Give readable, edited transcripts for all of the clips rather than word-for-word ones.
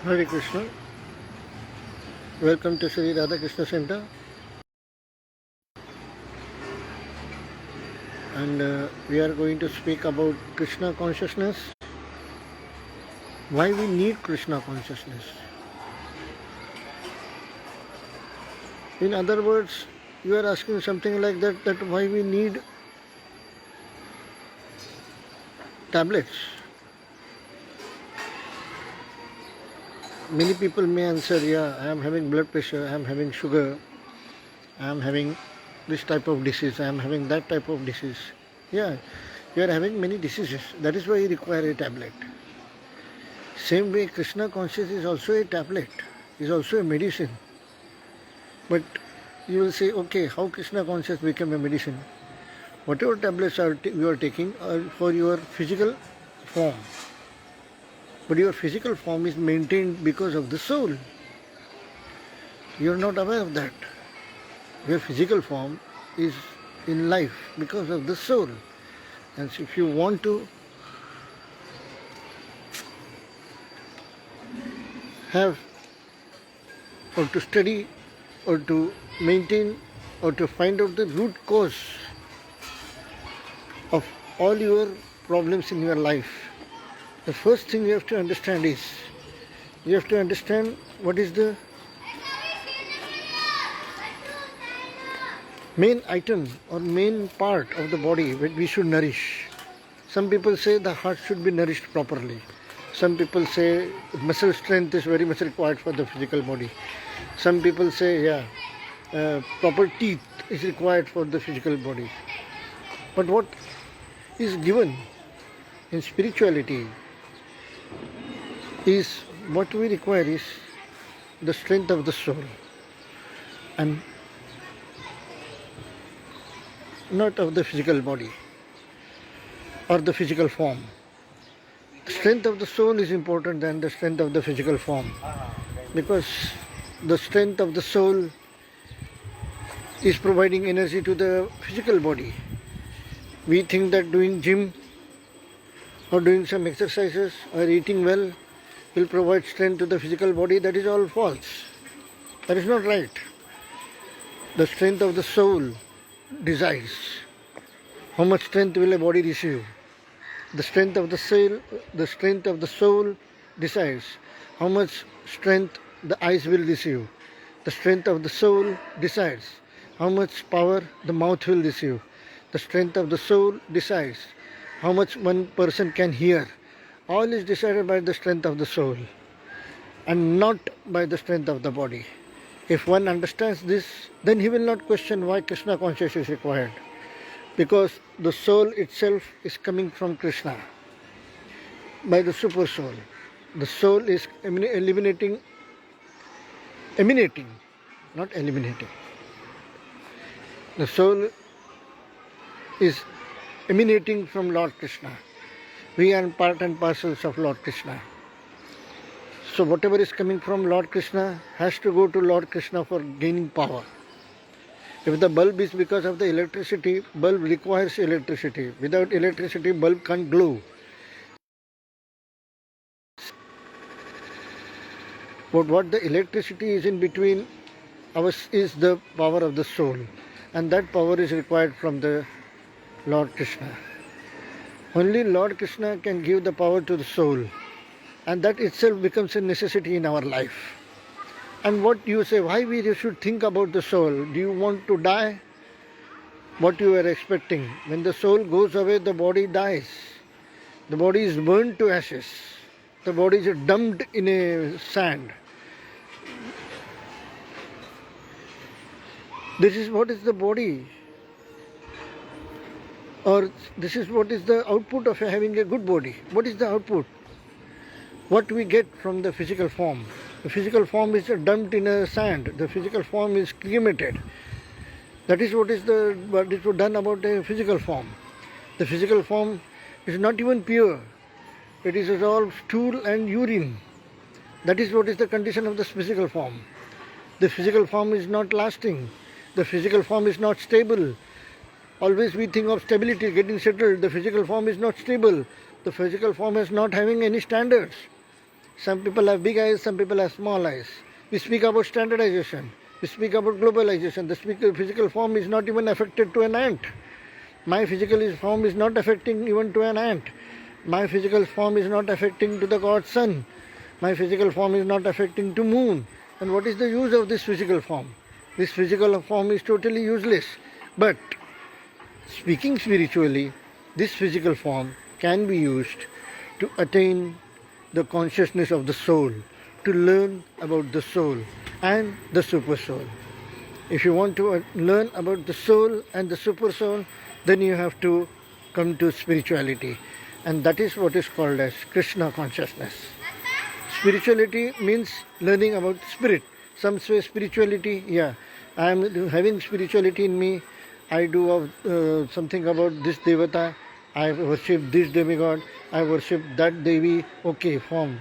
Hare Krishna. Welcome to Sri Radha Krishna Center. And we are going to speak about Krishna consciousness. Why we need Krishna consciousness. In other words, you are asking something like that why we need tablets. Many people may answer, yeah, I am having blood pressure, I am having sugar, I am having this type of disease, I am having that type of disease. Yeah, you are having many diseases. That is why you require a tablet. Same way, Krishna consciousness is also a tablet, is also a medicine. But you will say, okay, how Krishna consciousness became a medicine? Whatever tablets you are taking are for your physical form. But your physical form is maintained because of the soul. You are not aware of that. Your physical form is in life because of the soul. And so if you want to have or to study or to maintain or to find out the root cause of all your problems in your life, the first thing you have to understand is, you have to understand what is the main item or main part of the body that we should nourish. Some people say the heart should be nourished properly. Some people say muscle strength is very much required for the physical body. Some people say, proper teeth is required for the physical body. But what is given in spirituality is, what we require is the strength of the soul and not of the physical body or the physical form. The strength of the soul is important than the strength of the physical form, because the strength of the soul is providing energy to the physical body. We think that doing gym or doing some exercises or eating well will provide strength to the physical body. That is all false. That is not right. The strength of the soul decides how much strength will a body receive. The strength of the soul decides how much strength the eyes will receive. The strength of the soul decides how much power the mouth will receive. The strength of the soul decides how much one person can hear. All is decided by the strength of the soul and not by the strength of the body. If one understands this, then he will not question why Krishna consciousness is required. Because the soul itself is coming from Krishna by the super soul. The soul is emanating, not eliminating. The soul is emanating from Lord Krishna. We are part and parcels of Lord Krishna. So whatever is coming from Lord Krishna has to go to Lord Krishna for gaining power. If the bulb is because of the electricity, bulb requires electricity. Without electricity, bulb can't glow. But what the electricity is in between us is the power of the soul. And that power is required from the Lord Krishna. Only Lord Krishna can give the power to the soul. And that itself becomes a necessity in our life. And what you say, why we should think about the soul? Do you want to die? What you are expecting? When the soul goes away, the body dies. The body is burned to ashes. The body is dumped in a sand. This is what is the body. Or this is what is the output of having a good body. What is the output? What we get from the physical form. The physical form is dumped in a sand. The physical form is cremated. That is what is done about the physical form. The physical form is not even pure. It is all stool and urine. That is what is the condition of the physical form. The physical form is not lasting. The physical form is not stable. Always we think of stability, getting settled. The physical form is not stable. The physical form is not having any standards. Some people have big eyes, some people have small eyes. We speak about standardization. We speak about globalization. The physical form is not even affected to an ant. My physical form is not affecting even to an ant. My physical form is not affecting to the god sun. My physical form is not affecting to moon. And what is the use of this physical form? This physical form is totally useless. But speaking spiritually, this physical form can be used to attain the consciousness of the soul, to learn about the soul and the super soul. If you want to learn about the soul and the super soul, then you have to come to spirituality. And that is what is called as Krishna consciousness. Spirituality means learning about spirit. Some say spirituality, yeah, I am having spirituality in me. I do something about this devata. I worship this demigod. I worship that Devi. Okay, fine,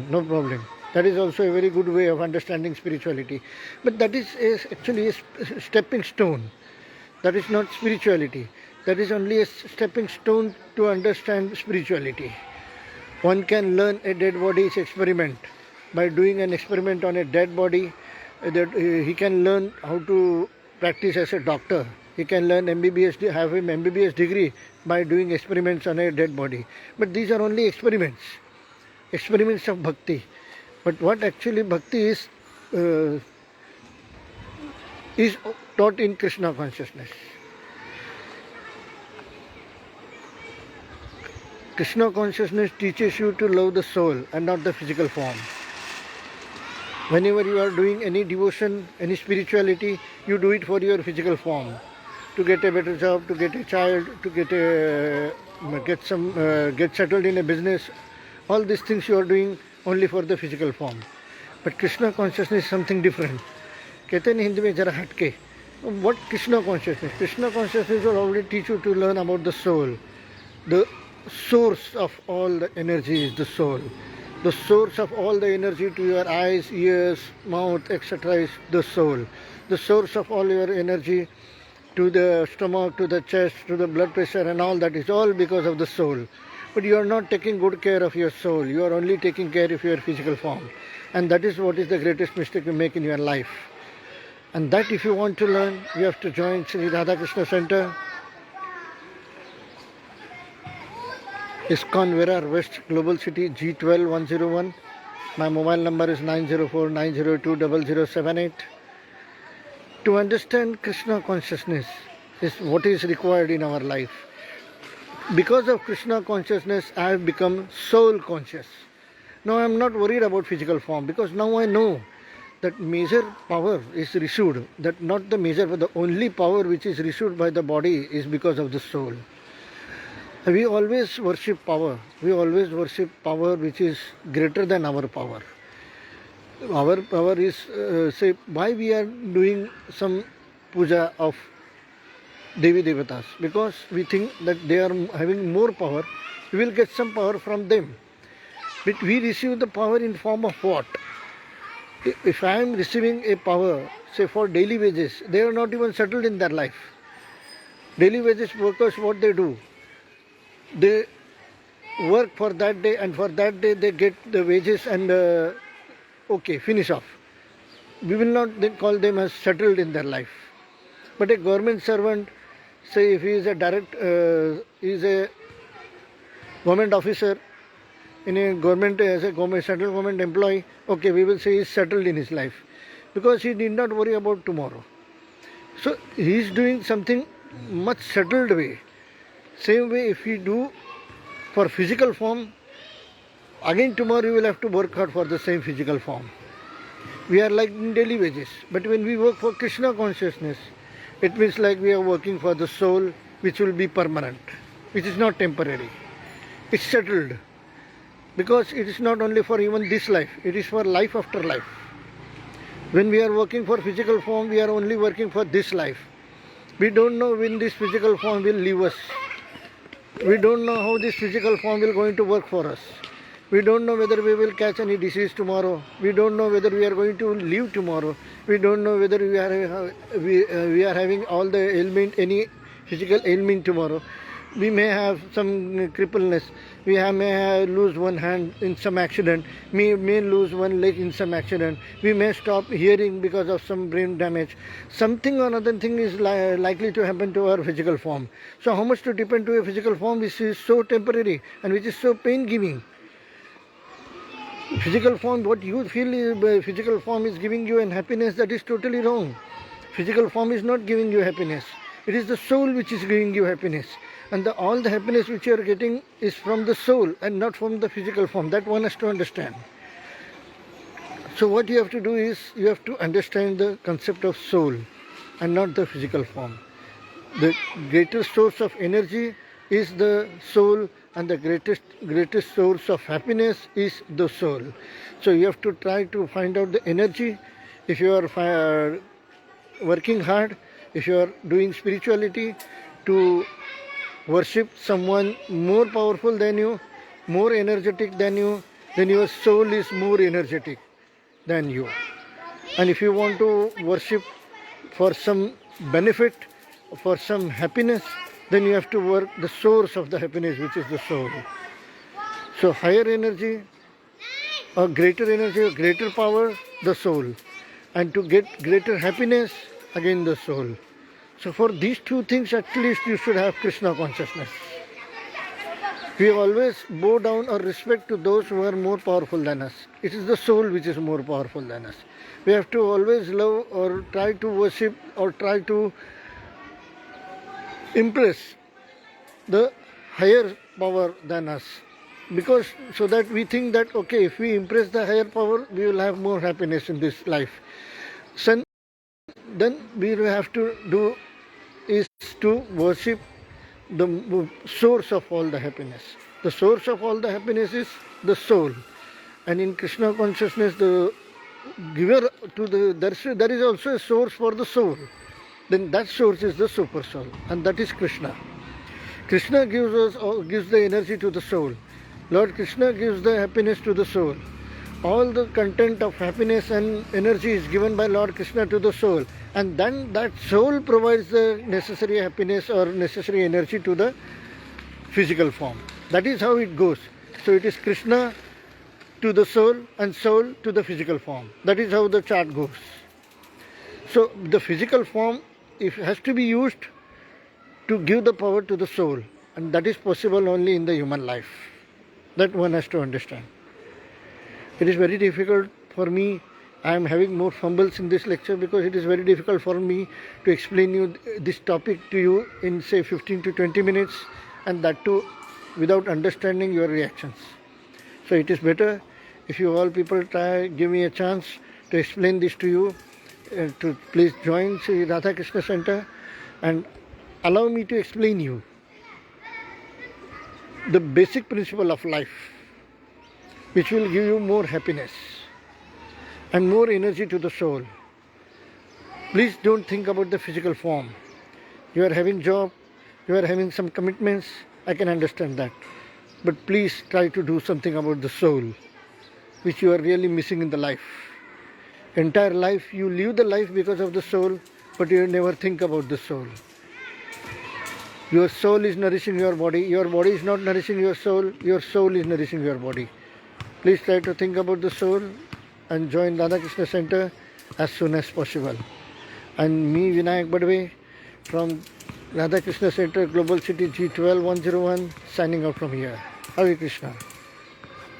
no problem. That is also a very good way of understanding spirituality. But that is actually a stepping stone. That is not spirituality. That is only a stepping stone to understand spirituality. One can learn a dead body's experiment. By doing an experiment on a dead body, that he can learn how to practice as a doctor. He can learn MBBS, have an MBBS degree by doing experiments on a dead body. But these are only experiments of bhakti. But what actually bhakti is taught in Krishna consciousness. Krishna consciousness teaches you to love the soul and not the physical form. Whenever you are doing any devotion, any spirituality, you do it for your physical form. To get a better job, to get a child, to get settled in a business. All these things you are doing only for the physical form. But Krishna consciousness is something different. कहते हैं हिंदी में जरा हटके. What Krishna consciousness? Krishna consciousness will already teach you to learn about the soul. The source of all the energy is the soul. The source of all the energy to your eyes, ears, mouth, etc. is the soul. The source of all your energy to the stomach, to the chest, to the blood pressure and all that is all because of the soul. But you are not taking good care of your soul. You are only taking care of your physical form. And that is what is the greatest mistake you make in your life. And that if you want to learn, you have to join Sri Radha Krishna Center, ISKCON Virar West Global City G12 101. My mobile number is 904-902-0078. To understand Krishna consciousness is what is required in our life. Because of Krishna consciousness, I have become soul conscious. Now I am not worried about physical form because now I know that major power is received. That not the major, but the only power which is received by the body is because of the soul. We always worship power. We always worship power which is greater than our power. Our power is, say, why we are doing some puja of Devi Devatas? Because we think that they are having more power. We will get some power from them. But we receive the power in form of what? If I am receiving a power, say for daily wages, they are not even settled in their life. Daily wages workers, what they do? They work for that day and for that day they get the wages and okay, finish off. We will not then call them as settled in their life. But a government servant, say if he is a government officer in a government, as a central government employee, okay, we will say he is settled in his life because he need not worry about tomorrow. So he is doing something much settled way. Same way if we do for physical form, again tomorrow you will have to work hard for the same physical form. We are like in daily wages. But when we work for Krishna consciousness, it means like we are working for the soul which will be permanent, which is not temporary. It's settled. Because it is not only for even this life, it is for life after life. When we are working for physical form, we are only working for this life. We don't know when this physical form will leave us. We don't know how this physical form will going to work for us. We don't know whether we will catch any disease tomorrow. We don't know whether we are going to live tomorrow. We don't know whether we are having all the ailment, any physical ailment tomorrow. We may have some crippleness. may lose one hand in some accident, may lose one leg in some accident, we may stop hearing because of some brain damage. Something or another thing is likely to happen to our physical form. So how much to depend to a physical form which is so temporary and which is so pain giving? Physical form, what you feel is physical form is giving you an happiness, that is totally wrong. Physical form is not giving you happiness. It is the soul which is giving you happiness. And all the happiness which you are getting is from the soul and not from the physical form. That one has to understand. So what you have to do is, you have to understand the concept of soul and not the physical form. The greatest source of energy is the soul, and the greatest source of happiness is the soul. So you have to try to find out the energy. If you are working hard, if you are doing spirituality, to worship someone more powerful than you, more energetic than you, then your soul is more energetic than you. And if you want to worship for some benefit, for some happiness, then you have to work the source of the happiness, which is the soul. So higher energy, or greater power, the soul. And to get greater happiness, again the soul. So for these two things, at least you should have Krishna consciousness. We always bow down or respect to those who are more powerful than us. It is the soul which is more powerful than us. We have to always love or try to worship or try to impress the higher power than us, because so that we think that, okay, if we impress the higher power, we will have more happiness in this life. So then we will have to do is to worship the source of all the happiness. The source of all the happiness is the soul, and in Krishna consciousness, the giver to the there is also a source for the soul. Then that source is the super soul, and that is Krishna. Krishna gives the energy to the soul. Lord Krishna gives the happiness to the soul. All the content of happiness and energy is given by Lord Krishna to the soul, and then that soul provides the necessary happiness or necessary energy to the physical form. That is how it goes. So it is Krishna to the soul and soul to the physical form. That is how the chart goes. So the physical form, it has to be used to give the power to the soul, and that is possible only in the human life. That one has to understand. It is very difficult for me. I am having more fumbles in this lecture because it is very difficult for me to explain you this topic to you in say 15 to 20 minutes, and that too without understanding your reactions. So it is better if you all people give me a chance to explain this to you, to please join Sri Radha Krishna Center and allow me to explain you the basic principle of life, which will give you more happiness and more energy to the soul. Please don't think about the physical form. You are having job, you are having some commitments, I can understand that. But please try to do something about the soul, which you are really missing in the life. Entire life, you live the life because of the soul, but you never think about the soul. Your soul is nourishing your body is not nourishing your soul is nourishing your body. Please try to think about the soul and join Radha Krishna Center as soon as possible. And me, Vinayak Badwe, from Radha Krishna Center, Global City G12101, signing out from here. Hare Krishna.